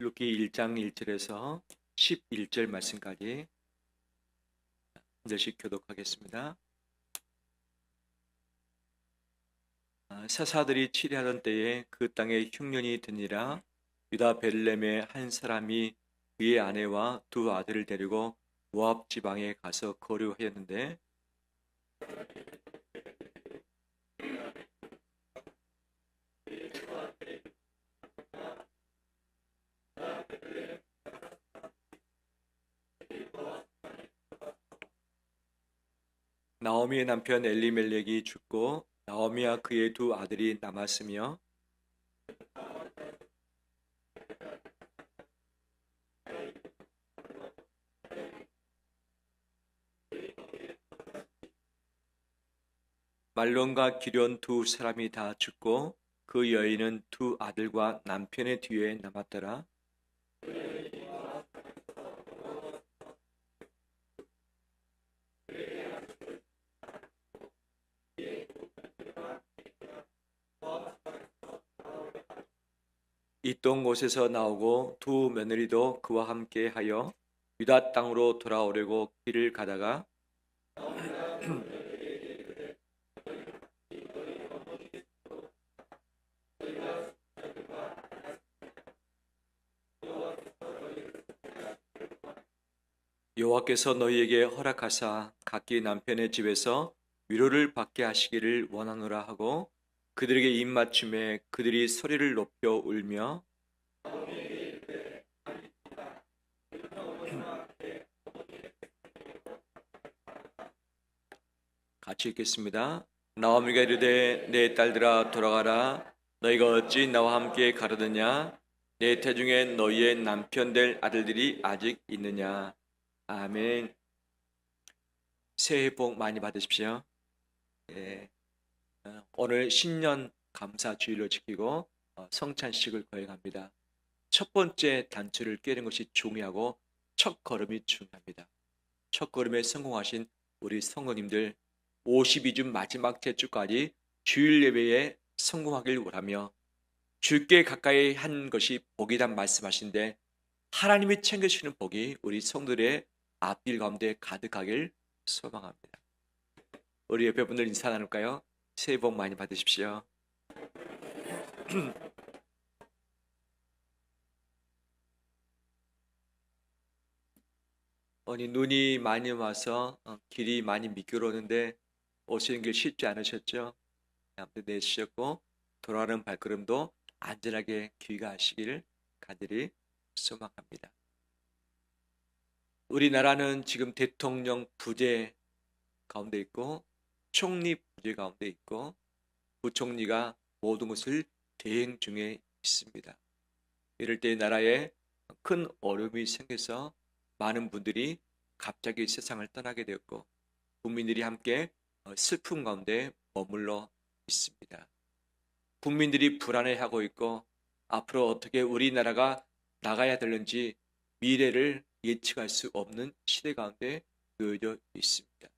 룻기 1장 1절에서 11절 말씀까지 한 절씩 교독하겠습니다. 사사들이 치리하던 때에 그 땅에 흉년이 드니라. 유다 베들레헴의 한 사람이 그의 아내와 두 아들을 데리고 모압 지방에 가서 거류하였는데 나오미의 남편 엘리멜렉이 죽고 나오미와 그의 두 아들이 남았으며 말론과 기련 두 사람이 다 죽고 그 여인은 두 아들과 남편의 뒤에 남았더라. 이동 곳에서 나오고 두 며느리도 그와 함께 하여 유다 땅으로 돌아오려고 길을 가다가 여호와께서 너희에게 허락하사 각기 남편의 집에서 위로를 받게 하시기를 원하노라 하고 그들에게 입맞춤에 그들이 소리를 높여 울며 같이 읽겠습니다. 나오미가 이르되 내 딸들아 돌아가라. 너희가 어찌 나와 함께 가려느냐. 내 태중에 너희의 남편 될 아들들이 아직 있느냐. 아멘. 새해 복 많이 받으십시오. 예. 오늘 신년 감사 주일로 지키고 성찬식을 거행합니다. 첫 번째 단추를 깨는 것이 중요하고 첫 걸음이 중요합니다. 첫 걸음에 성공하신 우리 성도님들 52주 마지막 제주까지 주일 예배에 성공하길 원하며 주께 가까이 한 것이 복이란 말씀하신데 하나님이 챙겨주시는 복이 우리 성도들의 앞길 가운데 가득하길 소망합니다. 우리 옆에 분들 인사 나눌까요? 새해 복 많이 받으십시오. 눈이 많이 와서 길이 많이 미끄러우는데 오시는 길 쉽지 않으셨죠? 아무튼 내쉬셨고 돌아가는 발걸음도 안전하게 귀가하시기를 간절히 소망합니다. 우리나라는 지금 대통령 부재 가운데 있고 총리 부재 가운데 있고 부총리가 모든 것을 대행 중에 있습니다. 이럴 때 나라에 큰 어려움이 생겨서 많은 분들이 갑자기 세상을 떠나게 되었고 국민들이 함께 슬픔 가운데 머물러 있습니다. 국민들이 불안해하고 있고 앞으로 어떻게 우리나라가 나가야 되는지 미래를 예측할 수 없는 시대 가운데 놓여져 있습니다.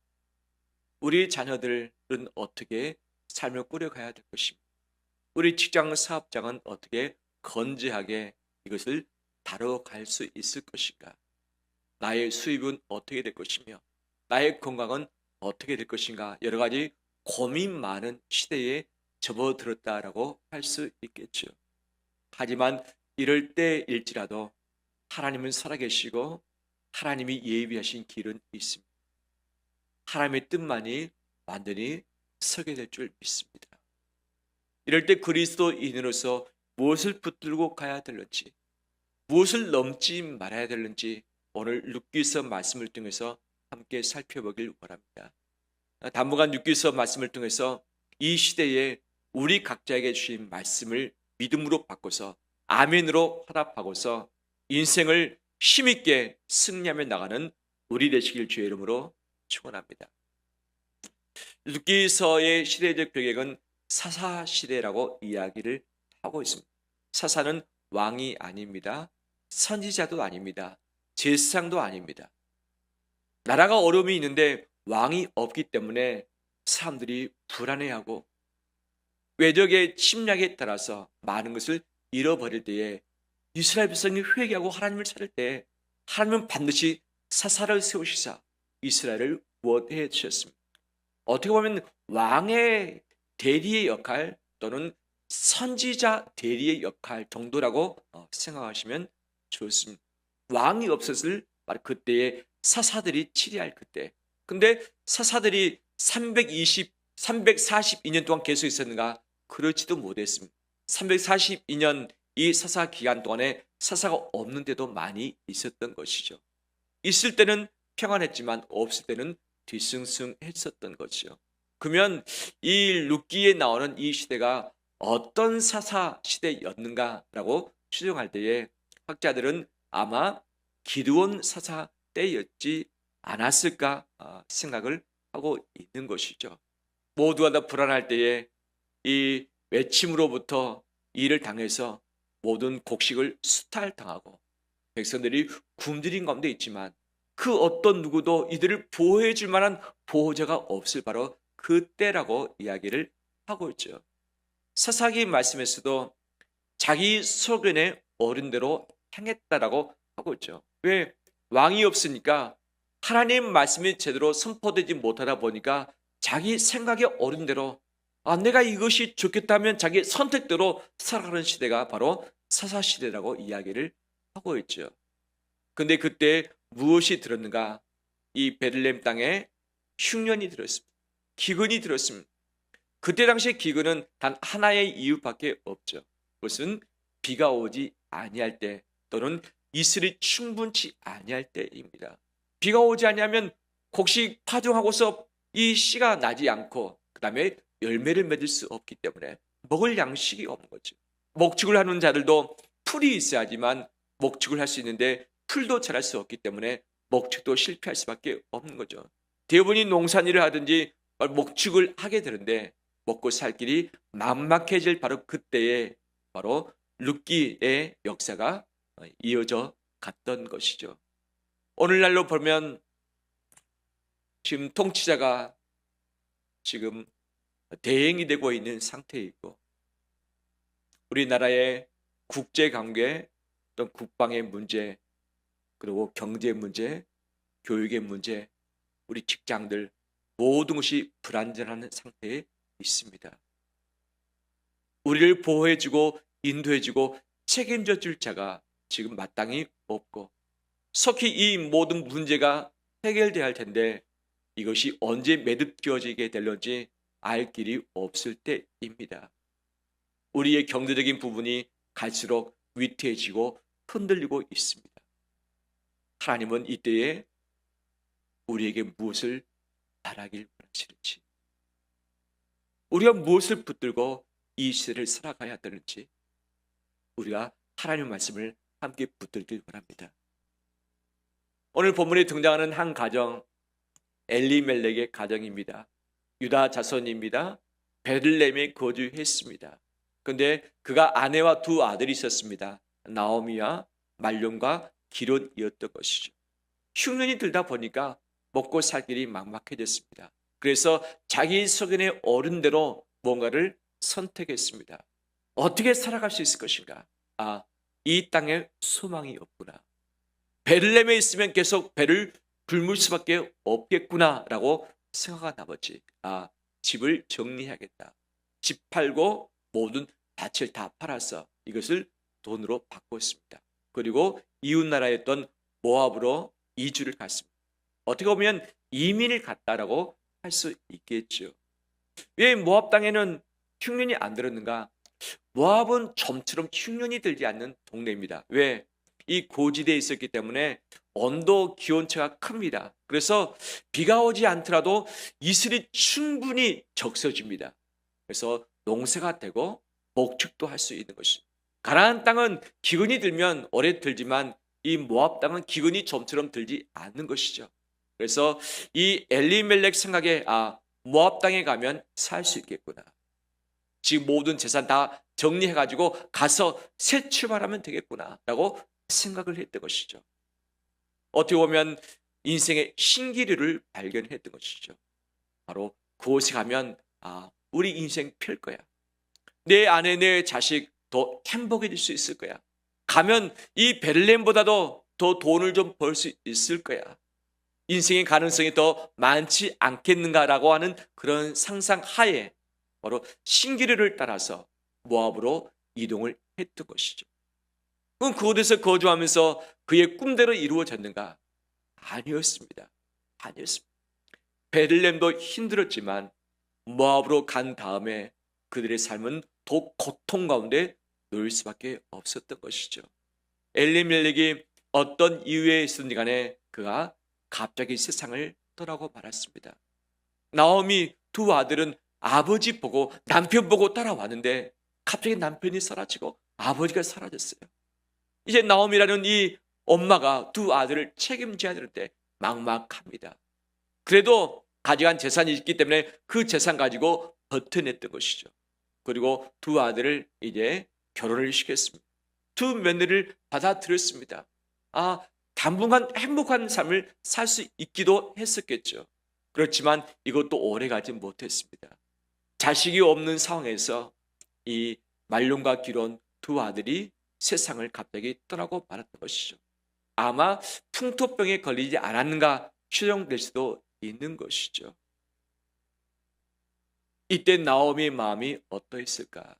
우리 자녀들은 어떻게 삶을 꾸려가야 될 것입니다. 우리 직장 사업장은 어떻게 건재하게 이것을 다뤄갈 수 있을 것인가? 나의 수입은 어떻게 될 것이며 나의 건강은 어떻게 될 것인가? 여러 가지 고민 많은 시대에 접어들었다라고 할 수 있겠죠. 하지만 이럴 때일지라도 하나님은 살아계시고 하나님이 예비하신 길은 있습니다. 하나님의 뜻만이 완전히 서게 될 줄 믿습니다. 이럴 때 그리스도인으로서 무엇을 붙들고 가야 되는지, 무엇을 넘지 말아야 되는지 오늘 룻기서 말씀을 통해서 함께 살펴보길 원합니다. 당분간 룻기서 말씀을 통해서 이 시대에 우리 각자에게 주신 말씀을 믿음으로 바꿔서 아멘으로 화답하고서 인생을 힘있게 승리하며 나가는 우리 되시길 주의 이름으로 축원합니다. 룻기서의 시대적 배경은 사사 시대라고 이야기를 하고 있습니다. 사사는 왕이 아닙니다. 선지자도 아닙니다. 제사장도 아닙니다. 나라가 어려움이 있는데 왕이 없기 때문에 사람들이 불안해하고 외적의 침략에 따라서 많은 것을 잃어버릴 때에 이스라엘 백성이 회개하고 하나님을 찾을 때 하나님은 반드시 사사를 세우시사 이스라엘을 구원해 주셨습니다. 어떻게 보면 왕의 대리의 역할 또는 선지자 대리의 역할 정도라고 생각하시면 좋습니다. 왕이 없었을 바로 그때의 사사들이 치리할 그때. 근데 사사들이 342년 동안 계속 있었는가? 그렇지도 못했습니다. 342년 이 사사 기간 동안에 사사가 없는데도 많이 있었던 것이죠. 있을 때는 평안했지만 없을 때는 뒤숭숭했었던 거죠. 그러면 이 룻기에 나오는 이 시대가 어떤 사사 시대였는가라고 추정할 때에 학자들은 아마 기드온 사사 때였지 않았을까 생각을 하고 있는 것이죠. 모두가 다 불안할 때에 이 외침으로부터 이를 당해서 모든 곡식을 수탈당하고 백성들이 굶주린 가운데 있지만 그 어떤 누구도 이들을 보호해 줄 만한 보호자가 없을 바로 그때라고 이야기를 하고 있죠. 사사기 말씀에서도 자기 소견의 어른대로 행했다라고 하고 있죠. 왜? 왕이 없으니까 하나님 말씀이 제대로 선포되지 못하다 보니까 자기 생각의 어른대로 내가 이것이 좋겠다면 자기 선택대로 살아가는 시대가 바로 사사시대라고 이야기를 하고 있죠. 근데 그때 무엇이 들었는가? 이 베들레헴 땅에 흉년이 들었습니다. 기근이 들었습니다. 그때 당시의 기근은 단 하나의 이유밖에 없죠. 그것은 비가 오지 아니할 때 또는 이슬이 충분치 아니할 때입니다. 비가 오지 아니하면 곡식 파종하고서 이 씨가 나지 않고 그 다음에 열매를 맺을 수 없기 때문에 먹을 양식이 없는 거죠. 목축을 하는 자들도 풀이 있어야지만 목축을 할 수 있는데 풀도 자랄 수 없기 때문에 목축도 실패할 수밖에 없는 거죠. 대부분이 농산일을 하든지 목축을 하게 되는데 먹고 살 길이 막막해질 바로 그때에 바로 룻기의 역사가 이어져 갔던 것이죠. 오늘날로 보면 지금 통치자가 지금 대행이 되고 있는 상태이고 우리나라의 국제관계 또는 국방의 문제 그리고 경제 문제, 교육의 문제, 우리 직장들 모든 것이 불안전한 상태에 있습니다. 우리를 보호해주고 인도해주고 책임져줄 자가 지금 마땅히 없고 속히 이 모든 문제가 해결돼야 할 텐데 이것이 언제 매듭지어지게 될런지 알 길이 없을 때입니다. 우리의 경제적인 부분이 갈수록 위태해지고 흔들리고 있습니다. 하나님은 이때에 우리에게 무엇을 바라길 원하시는지, 우리가 무엇을 붙들고 이 시대를 살아가야 되는지 우리가 하나님의 말씀을 함께 붙들길 원합니다. 오늘 본문에 등장하는 한 가정, 엘리멜렉의 가정입니다. 유다 자손입니다. 베들레헴에 거주했습니다. 그런데 그가 아내와 두 아들이 있었습니다. 나오미와 말론과 기론이었던 것이죠. 흉년이 들다 보니까 먹고 살 길이 막막해졌습니다. 그래서 자기 소견의 어른대로 뭔가를 선택했습니다. 어떻게 살아갈 수 있을 것인가? 이 땅에 소망이 없구나. 베들레헴에 있으면 계속 배를 굶을 수밖에 없겠구나라고 생각한 나머지 집을 정리해야겠다. 집 팔고 모든 밭을 다 팔아서 이것을 돈으로 바꿨습니다. 그리고 이웃나라였던 모압으로 이주를 갔습니다. 어떻게 보면 이민을 갔다라고 할 수 있겠죠. 왜 모압 땅에는 흉년이 안 들었는가? 모압은 좀처럼 흉년이 들지 않는 동네입니다. 왜? 이 고지대에 있었기 때문에 온도 기온차가 큽니다. 그래서 비가 오지 않더라도 이슬이 충분히 적셔집니다. 그래서 농사가 되고 목축도 할 수 있는 것입니다. 가나안 땅은 기근이 들면 오래 들지만 이 모압 땅은 기근이 좀처럼 들지 않는 것이죠. 그래서 이 엘리멜렉 생각에 모압 땅에 가면 살 수 있겠구나. 지금 모든 재산 다 정리해가지고 가서 새 출발하면 되겠구나 라고 생각을 했던 것이죠. 어떻게 보면 인생의 신기류를 발견했던 것이죠. 바로 그곳에 가면 우리 인생 펼 거야. 내 아내 내 자식 더 행복해질 수 있을 거야. 가면 이 베들레헴보다도 더 돈을 좀 벌 수 있을 거야. 인생의 가능성이 더 많지 않겠는가라고 하는 그런 상상 하에 바로 신기르를 따라서 모압으로 이동을 했던 것이죠. 그럼 그곳에서 거주하면서 그의 꿈대로 이루어졌는가? 아니었습니다. 아니었습니다. 베들레헴도 힘들었지만 모압으로 간 다음에 그들의 삶은 더 고통 가운데 놓일 수밖에 없었던 것이죠. 엘리멜렉이 어떤 이유에 있었는지 간에 그가 갑자기 세상을 떠나고 말았습니다. 나오미 두 아들은 아버지 보고 남편 보고 따라왔는데 갑자기 남편이 사라지고 아버지가 사라졌어요. 이제 나오미라는 이 엄마가 두 아들을 책임져야 되는데 막막합니다. 그래도 가져간 재산이 있기 때문에 그 재산 가지고 버텨냈던 것이죠. 그리고 두 아들을 이제 결혼을 시켰습니다. 두 며느리를 받아들였습니다. 당분간 행복한 삶을 살 수 있기도 했었겠죠. 그렇지만 이것도 오래가지 못했습니다. 자식이 없는 상황에서 이 말론과 기론 두 아들이 세상을 갑자기 떠나고 말았던 것이죠. 아마 풍토병에 걸리지 않았는가 추정될 수도 있는 것이죠. 이때 나오미의 마음이 어떠했을까?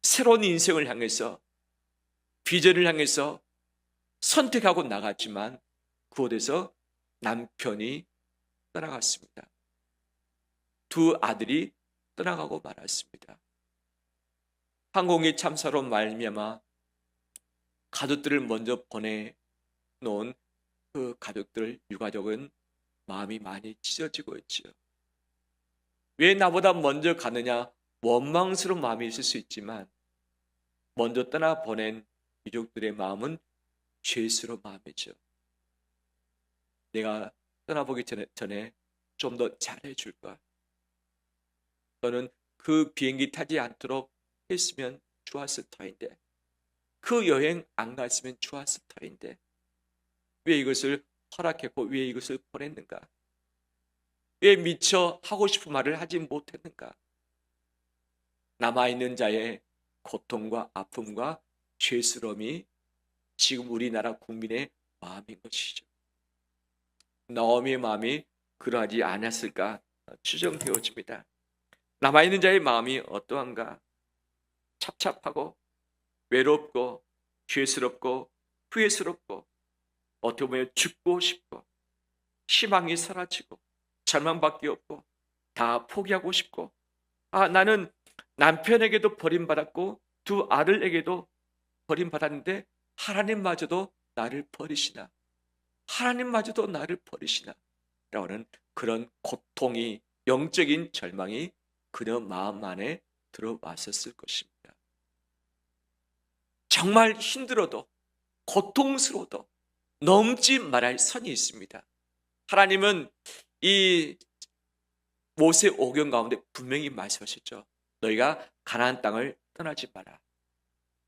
새로운 인생을 향해서, 비전을 향해서 선택하고 나갔지만 그곳에서 남편이 떠나갔습니다. 두 아들이 떠나가고 말았습니다. 항공기 참사로 말미암아 가족들을 먼저 보내놓은 그 가족들, 유가족은 마음이 많이 찢어지고 있지요. 왜 나보다 먼저 가느냐 원망스러운 마음이 있을 수 있지만 먼저 떠나보낸 유족들의 마음은 죄스러운 마음이죠. 내가 떠나보기 전에 좀 더 잘해줄까? 너는 그 비행기 타지 않도록 했으면 좋았을 터인데, 그 여행 안 갔으면 좋았을 터인데 왜 이것을 허락했고 왜 이것을 보냈는가? 왜 미처 하고 싶은 말을 하지 못했는가? 남아있는 자의 고통과 아픔과 죄스러움이 지금 우리나라 국민의 마음인 것이죠. 나오미의 마음이 그러하지 않았을까 추정되어집니다. 남아있는 자의 마음이 어떠한가? 찹찹하고 외롭고 죄스럽고 후회스럽고 어떻게 보면 죽고 싶고 희망이 사라지고 절망밖에 없고 다 포기하고 싶고 나는 남편에게도 버림받았고 두 아들에게도 버림받았는데 하나님마저도 나를 버리시나? 하나님마저도 나를 버리시나? 라는 그런 고통이, 영적인 절망이 그녀 마음 안에 들어왔었을 것입니다. 정말 힘들어도 고통스러워도 넘지 말할 선이 있습니다. 하나님은 이 모세 오경 가운데 분명히 말씀하셨죠. 너희가 가나안 땅을 떠나지 마라.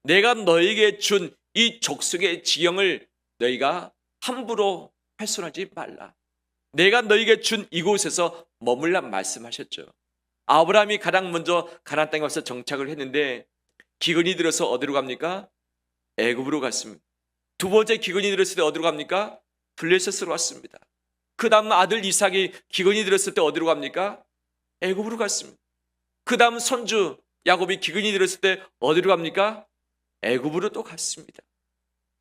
내가 너에게 준 이 족속의 지형을 너희가 함부로 훼손하지 말라. 내가 너에게 준 이곳에서 머물라 말씀하셨죠. 아브라함이 가장 먼저 가나안 땅에 와서 정착을 했는데 기근이 들어서 어디로 갑니까? 애굽으로 갔습니다. 두 번째 기근이 들었을 때 어디로 갑니까? 블레셋으로 왔습니다. 그 다음 아들 이삭이 기근이 들었을 때 어디로 갑니까? 애굽으로 갔습니다. 그 다음 손주 야곱이 기근이 들었을 때 어디로 갑니까? 애굽으로 또 갔습니다.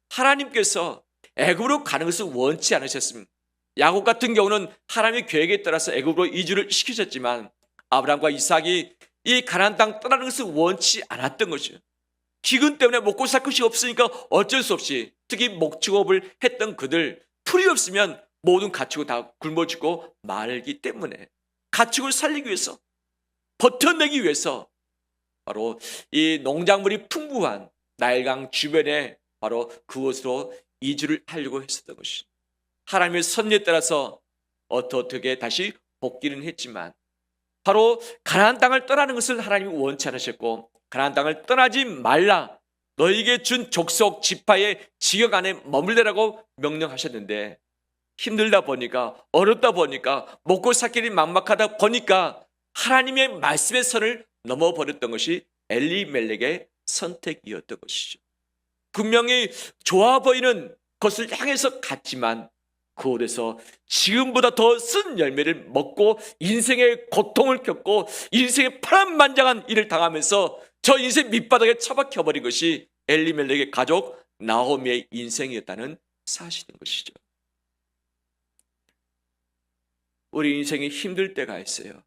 하나님께서 애굽으로 가는 것을 원치 않으셨습니다. 야곱 같은 경우는 하나님의 계획에 따라서 애굽으로 이주를 시키셨지만 아브라함과 이삭이 이 가나안 땅 떠나는 것을 원치 않았던 것이죠. 기근 때문에 먹고 살 것이 없으니까 어쩔 수 없이, 특히 목축업을 했던 그들, 풀이 없으면 모든 가축을 다 굶어 죽고 말기 때문에 가축을 살리기 위해서, 버텨내기 위해서 바로 이 농작물이 풍부한 나일강 주변에 바로 그곳으로 이주를 하려고 했었던 것이죠. 하나님의 섭리에 따라서 어떻게 다시 복귀는 했지만 바로 가나안 땅을 떠나는 것을 하나님이 원치 않으셨고, 가나안 땅을 떠나지 말라, 너에게 준 족속 지파의 지역 안에 머물러라고 명령하셨는데 힘들다 보니까, 어렵다 보니까, 먹고 살길이 막막하다 보니까 하나님의 말씀의 선을 넘어버렸던 것이 엘리멜렉의 선택이었던 것이죠. 분명히 좋아 보이는 것을 향해서 갔지만 그곳에서 지금보다 더 쓴 열매를 먹고 인생의 고통을 겪고 인생의 파란만장한 일을 당하면서 저 인생 밑바닥에 처박혀버린 것이 엘리멜렉의 가족 나오미의 인생이었다는 사실인 것이죠. 우리 인생이 힘들 때가 있어요.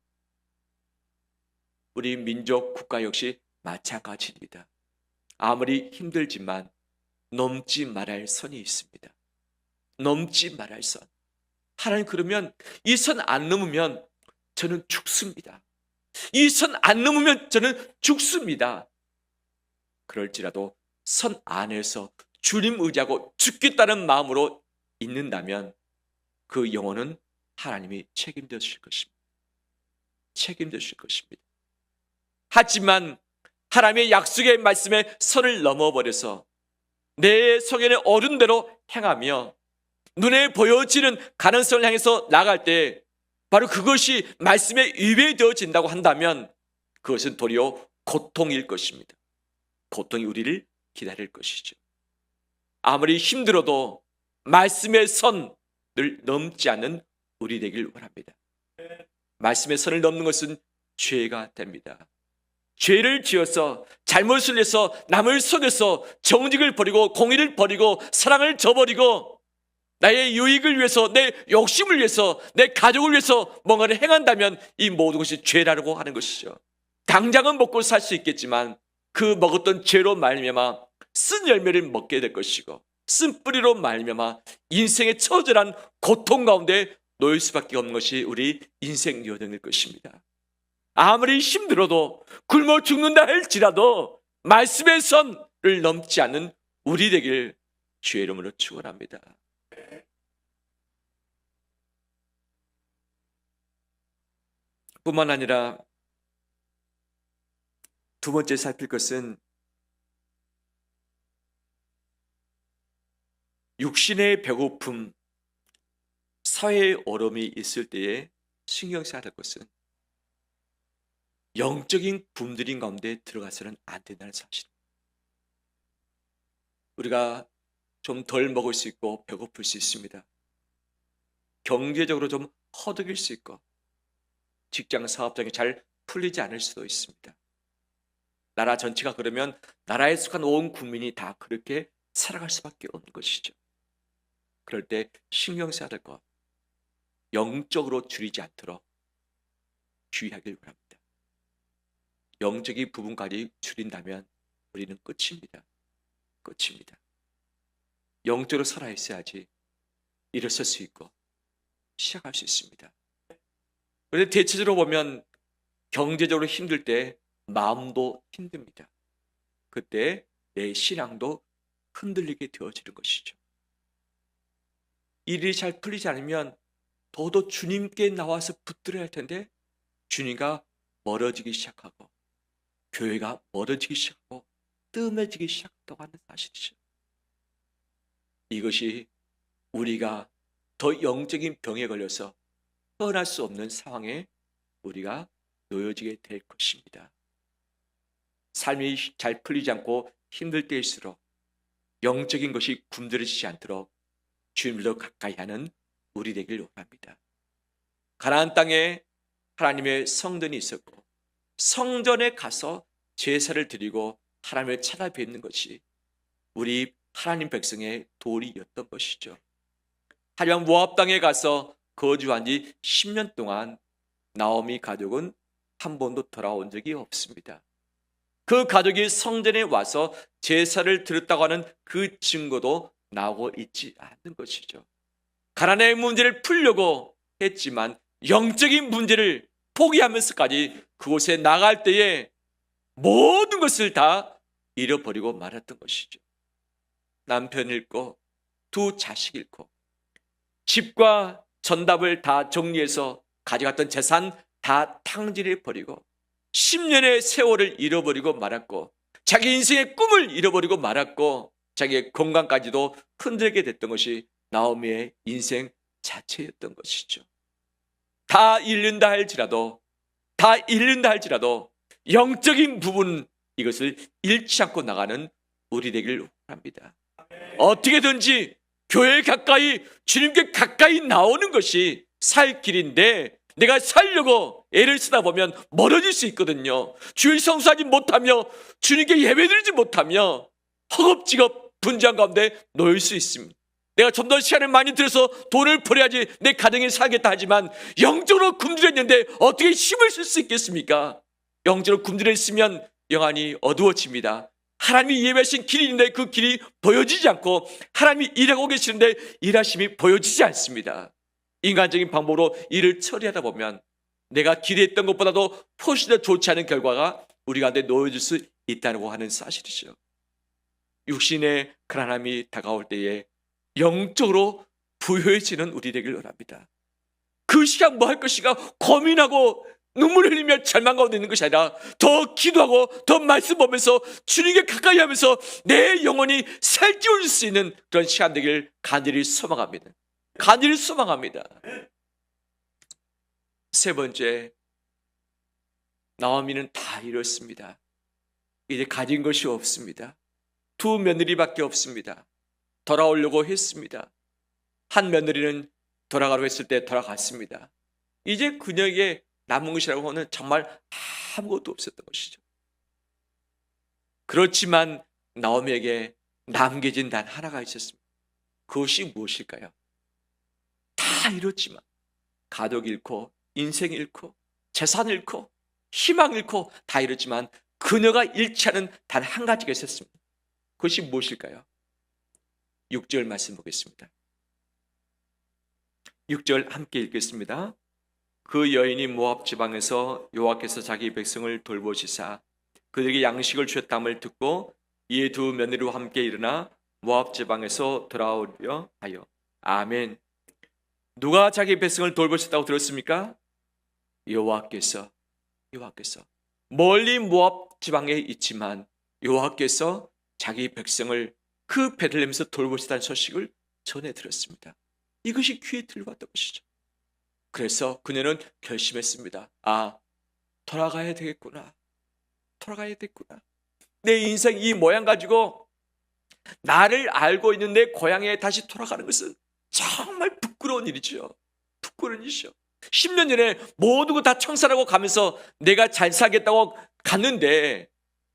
우리 민족 국가 역시 마찬가지입니다. 아무리 힘들지만 넘지 말아야 할 선이 있습니다. 넘지 말아야 할 선. 하나님 그러면 이 선 안 넘으면 저는 죽습니다. 이 선 안 넘으면 저는 죽습니다. 그럴지라도 선 안에서 주님 의지하고 죽겠다는 마음으로 있는다면 그 영혼은 하나님이 책임져 주실 것입니다. 책임져 주실 것입니다. 하지만 하나님의 약속의 말씀에 선을 넘어버려서 내 성현의 어른대로 행하며 눈에 보여지는 가능성을 향해서 나갈 때 바로 그것이 말씀에 위배되어진다고 한다면 그것은 도리어 고통일 것입니다. 고통이 우리를 기다릴 것이죠. 아무리 힘들어도 말씀의 선을 넘지 않는 우리 되길 원합니다. 말씀의 선을 넘는 것은 죄가 됩니다. 죄를 지어서 잘못을 해서 남을 속여서 정직을 버리고 공의를 버리고 사랑을 저버리고 나의 유익을 위해서 내 욕심을 위해서 내 가족을 위해서 뭔가를 행한다면 이 모든 것이 죄라고 하는 것이죠. 당장은 먹고 살 수 있겠지만 그 먹었던 죄로 말미암아 쓴 열매를 먹게 될 것이고 쓴 뿌리로 말미암아 인생의 처절한 고통 가운데 놓일 수밖에 없는 것이 우리 인생 여정일 것입니다. 아무리 힘들어도 굶어 죽는다 할지라도 말씀의 선을 넘지 않는 우리 되길 주의 이름으로 축원합니다. 뿐만 아니라 두 번째 살필 것은 육신의 배고픔, 사회의 어려움이 있을 때에 신경 써야 할 것은 영적인 굶주림 가운데 들어가서는 안 된다는 사실. 우리가 좀 덜 먹을 수 있고 배고플 수 있습니다. 경제적으로 좀 허덕일 수 있고 직장 사업장이 잘 풀리지 않을 수도 있습니다. 나라 전체가 그러면 나라에 속한 온 국민이 다 그렇게 살아갈 수밖에 없는 것이죠. 그럴 때 신경 써야 될 것, 영적으로 줄이지 않도록 주의하길 바랍니다. 영적인 부분까지 줄인다면 우리는 끝입니다. 끝입니다. 영적으로 살아있어야지 일어설 수 있고 시작할 수 있습니다. 그런데 대체적으로 보면 경제적으로 힘들 때 마음도 힘듭니다. 그때 내 신앙도 흔들리게 되어지는 것이죠. 일이 잘 풀리지 않으면 더더 주님께 나와서 붙들어야 할 텐데 주님과 멀어지기 시작하고 교회가 멀어지기 시작하고 뜸해지기 시작한다고 하는 사실이죠. 이것이 우리가 더 영적인 병에 걸려서 떠날 수 없는 상황에 우리가 놓여지게 될 것입니다. 삶이 잘 풀리지 않고 힘들 때일수록 영적인 것이 굶주려지지 않도록 주님을 더 가까이 하는 우리 되길 원합니다. 가나안 땅에 하나님의 성전이 있었고 성전에 가서 제사를 드리고 하나님을 찾아뵙는 것이 우리 하나님 백성의 도리였던 것이죠. 하지만 모압 땅에 가서 거주한 지 10년 동안 나오미 가족은 한 번도 돌아온 적이 없습니다. 그 가족이 성전에 와서 제사를 드렸다고 하는 그 증거도 나오고 있지 않는 것이죠. 가난의 문제를 풀려고 했지만 영적인 문제를 포기하면서까지 그곳에 나갈 때에 모든 것을 다 잃어버리고 말았던 것이죠. 남편 잃고 두 자식 잃고 집과 전답을 다 정리해서 가져갔던 재산 다 탕진해버리고 10년의 세월을 잃어버리고 말았고 자기 인생의 꿈을 잃어버리고 말았고 자기의 건강까지도 흔들게 됐던 것이 나오미의 인생 자체였던 것이죠. 다 잃는다 할지라도 영적인 부분 이것을 잃지 않고 나가는 우리 되길 원합니다. 어떻게든지 교회 가까이, 주님께 가까이 나오는 것이 살 길인데 내가 살려고 애를 쓰다 보면 멀어질 수 있거든요. 주일 성수하지 못하며 주님께 예배드리지 못하며 허겁지겁 분주한 가운데 놓일 수 있습니다. 내가 좀 더 시간을 많이 들여서 돈을 벌여야지 내 가정에 살겠다 하지만 영적으로 굶주렸는데 어떻게 힘을 쓸 수 있겠습니까? 영적으로 굶주렸으면 영안이 어두워집니다. 하나님이 예배하신 길이 있는데 그 길이 보여지지 않고 하나님이 일하고 계시는데 일하심이 보여지지 않습니다. 인간적인 방법으로 일을 처리하다 보면 내가 기대했던 것보다도 훨씬 더 좋지 않은 결과가 우리 가운데 놓여질 수 있다고 하는 사실이죠. 육신의 가난함이 다가올 때에 영적으로 부유해지는 우리 되길 원합니다. 그 시간 뭐 할 것인가 고민하고 눈물 흘리며 절망 가운데 있는 것이 아니라 더 기도하고 더 말씀 보면서 주님께 가까이 하면서 내 영혼이 살찌울 수 있는 그런 시간 되길 간절히 소망합니다. 간절히 소망합니다. 세 번째, 나오미는 다 잃었습니다. 이제 가진 것이 없습니다. 두 며느리밖에 없습니다. 돌아오려고 했습니다. 한 며느리는 돌아가려고 했을 때 돌아갔습니다. 이제 그녀에게 남은 것이라고 하는 정말 아무것도 없었던 것이죠. 그렇지만 나오미에게 남겨진 단 하나가 있었습니다. 그것이 무엇일까요? 다 잃었지만 가족 잃고 인생 잃고 재산 잃고 희망 잃고 다 잃었지만 그녀가 잃지 않은 단 한 가지가 있었습니다. 그것이 무엇일까요? 6절 말씀 보겠습니다. 6절 함께 읽겠습니다. 그 여인이 모압 지방에서 여호와께서 자기 백성을 돌보시사 그들에게 양식을 주셨다함을 듣고 이에 두 며느리와 함께 일어나 모압 지방에서 돌아오려 하여. 아멘. 누가 자기 백성을 돌보셨다고 들었습니까? 여호와께서 멀리 모압 지방에 있지만 여호와께서 자기 백성을 그 베들레헴에서 돌보시다는 소식을 전해 들었습니다. 이것이 귀에 들려왔던 것이죠. 그래서 그녀는 결심했습니다. 돌아가야 되겠구나. 내 인생 이 모양 가지고 나를 알고 있는 내 고향에 다시 돌아가는 것은 정말 부끄러운 일이죠. 10년 전에 모두 다 청산하고 가면서 내가 잘 살겠다고 갔는데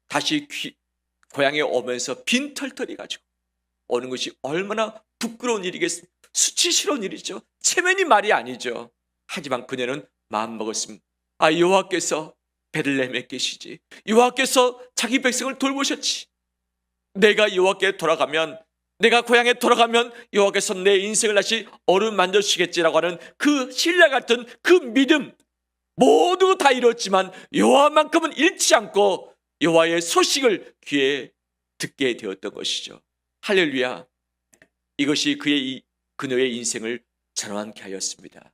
다시 고향에 오면서 빈털터리 가지고 오는 것이 얼마나 부끄러운 일이겠습니까? 수치스러운 일이죠. 체면이 말이 아니죠. 하지만 그녀는 마음먹었습니다. 여호와께서 베들레헴에 계시지. 여호와께서 자기 백성을 돌보셨지. 내가 여호와께 돌아가면, 내가 고향에 돌아가면 여호와께서 내 인생을 다시 어루만져 주시겠지라고 하는 그 신뢰 같은 그 믿음, 모두 다 잃었지만 여호와만큼은 잃지 않고 여호와의 소식을 귀에 듣게 되었던 것이죠. 할렐루야. 이것이 그녀의 인생을 전환케 하였습니다.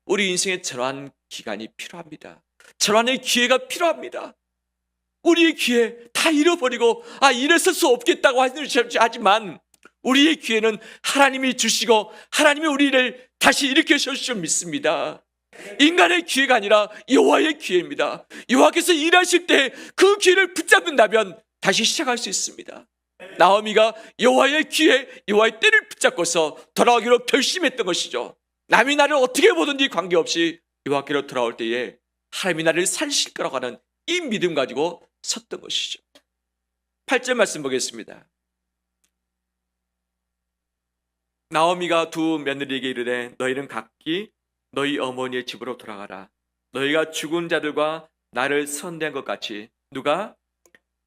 우리 인생에 전환 기간이 필요합니다. 전환의 기회가 필요합니다. 우리의 기회 다 잃어버리고 이랬을 수 없겠다고 하지만 우리의 기회는 하나님이 주시고 하나님이 우리를 다시 일으켜 주실 줄 믿습니다. 인간의 기회가 아니라 여호와의 기회입니다. 여호와께서 일하실 때 그 기회를 붙잡는다면 다시 시작할 수 있습니다. 나오미가 여호와의 기회, 여호와의 때를 붙잡고서 돌아오기로 결심했던 것이죠. 남이 나를 어떻게 보든지 관계없이 여호와께로 돌아올 때에 하나님이 나를 살리실 거라고 하는 이 믿음 가지고 섰던 것이죠. 8절 말씀 보겠습니다. 나오미가 두 며느리에게 이르되 너희는 각기 너희 어머니의 집으로 돌아가라. 너희가 죽은 자들과 나를 선대한 것 같이 누가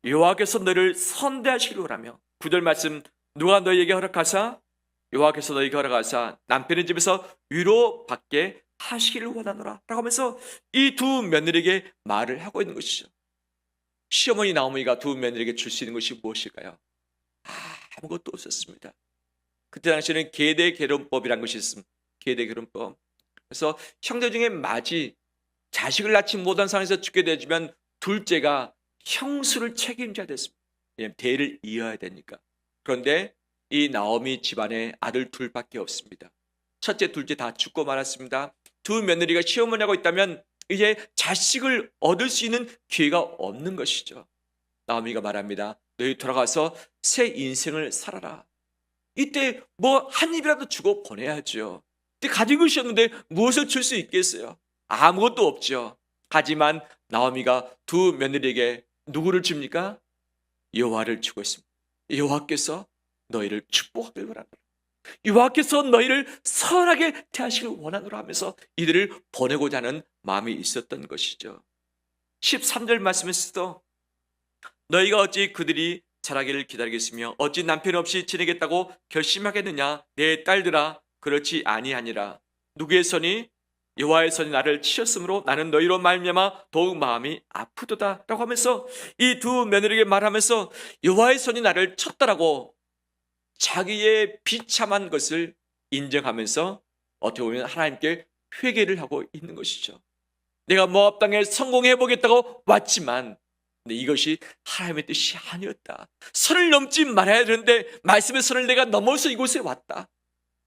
여호와께서 너를 선대하시기를 원하며. 9절 말씀, 누가 너희에게 허락하사 여호와께서 너희에게 허락하사 남편의 집에서 위로받게 하시기를 원하노라 라고 하면서 이 두 며느리에게 말을 하고 있는 것이죠. 시어머니 나오미가 두 며느리에게 줄 수 있는 것이 무엇일까요? 아무것도 없었습니다. 그때 당시에는 계대결혼법이라는 것이 있습니다. 계대결혼법. 그래서 형제 중에 맏이 자식을 낳지 못한 상황에서 죽게 되면 둘째가 형수를 책임져야 됐습니다. 왜냐하면 대를 이어야 되니까. 그런데 이 나오미 집안에 아들 둘밖에 없습니다. 첫째, 둘째 다 죽고 말았습니다. 두 며느리가 시어머니하고 있다면 이제 자식을 얻을 수 있는 기회가 없는 것이죠. 나오미가 말합니다. 너희 돌아가서 새 인생을 살아라. 이때 뭐 한 입이라도 주고 보내야죠. 근데 가진 것이 없는데 무엇을 줄 수 있겠어요? 아무것도 없죠. 하지만 나오미가 두 며느리에게 누구를 줍니까? 여호와를 주고 있습니다. 여호와께서 너희를 축복하길 원하노라. 여호와께서 너희를 선하게 대하시길 원하노라 하면서 이들을 보내고자 하는 마음이 있었던 것이죠. 13절 말씀에서도 너희가 어찌 그들이 자라기를 기다리겠으며 어찌 남편 없이 지내겠다고 결심하겠느냐. 내 딸들아, 그렇지 아니하니라. 누구의 손이? 여호와의 손이 나를 치셨으므로 나는 너희로 말미암아 더욱 마음이 아프도다 라고 하면서 이 두 며느리에게 말하면서 여호와의 손이 나를 쳤다라고 자기의 비참한 것을 인정하면서 어떻게 보면 하나님께 회개를 하고 있는 것이죠. 내가 모압 땅에 성공해 보겠다고 왔지만 근데 이것이 하나님의 뜻이 아니었다. 선을 넘지 말아야 되는데 말씀의 선을 내가 넘어서 이곳에 왔다.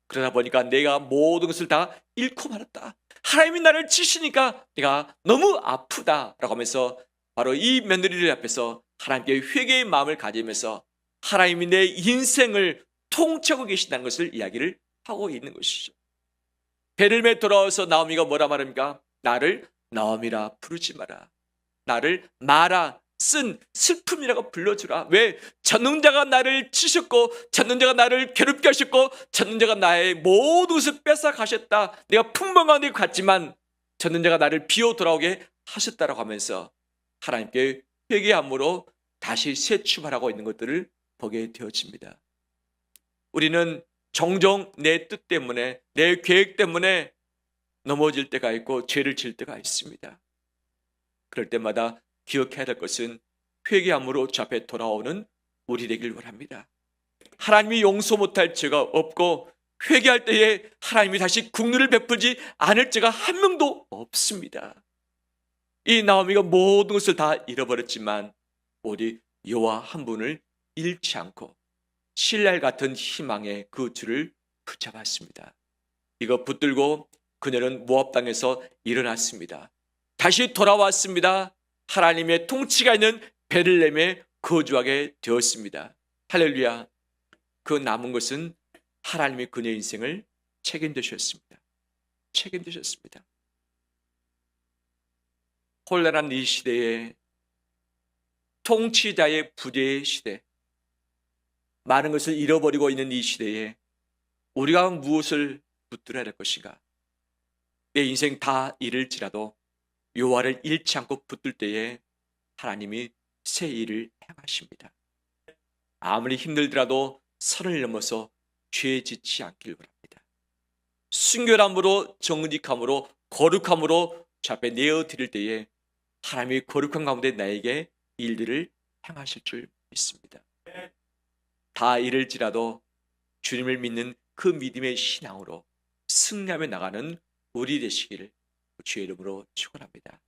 그러다 보니까 내가 모든 것을 다 잃고 말았다. 하나님이 나를 치시니까 내가 너무 아프다라고 하면서 바로 이 며느리들 앞에서 하나님께 회개의 마음을 가지면서 하나님이 내 인생을 통치하고 계신다는 것을 이야기를 하고 있는 것이죠. 베들레헴에 돌아와서 나오미가 뭐라 말합니까? 나를 나오미라 부르지 마라. 나를 마라 쓴 슬픔이라고 불러주라. 왜? 전능자가 나를 치셨고 전능자가 나를 괴롭게 하셨고 전능자가 나의 모든 것을 뺏어 가셨다. 내가 풍부한 가운데 갔지만 전능자가 나를 비워 돌아오게 하셨다라고 하면서 하나님께 회개함으로 다시 새 출발하고 있는 것들을 보게 되어집니다. 우리는 종종 내 뜻 때문에 내 계획 때문에 넘어질 때가 있고 죄를 지을 때가 있습니다. 그럴 때마다 기억해야 될 것은 회개함으로 주 앞에 돌아오는 우리 되길 원합니다. 하나님이 용서 못할 죄가 없고 회개할 때에 하나님이 다시 긍휼을 베풀지 않을 죄가 한 명도 없습니다. 이 나오미가 모든 것을 다 잃어버렸지만 오직 여호와 한 분을 잃지 않고 신랄 같은 희망의 그 줄을 붙잡았습니다. 이거 붙들고 그녀는 모압 땅에서 일어났습니다. 다시 돌아왔습니다. 하나님의 통치가 있는 베들레헴에 거주하게 되었습니다. 할렐루야. 그 남은 것은 하나님이 그녀의 인생을 책임지셨습니다. 책임지셨습니다. 혼란한 이 시대에 통치자의 부재의 시대, 많은 것을 잃어버리고 있는 이 시대에 우리가 무엇을 붙들어야 될 것인가? 내 인생 다 잃을지라도 여호와를 잃지 않고 붙들 때에 하나님이 새 일을 행하십니다. 아무리 힘들더라도 선을 넘어서 죄 짓지 않길 바랍니다. 순결함으로 정직함으로 거룩함으로 주 앞에 내어드릴 때에 하나님이 거룩한 가운데 나에게 일들을 행하실 줄 믿습니다. 다 잃을지라도 주님을 믿는 그 믿음의 신앙으로 승리하며 나가는 우리 되시기를 주의 이름으로 축원합니다.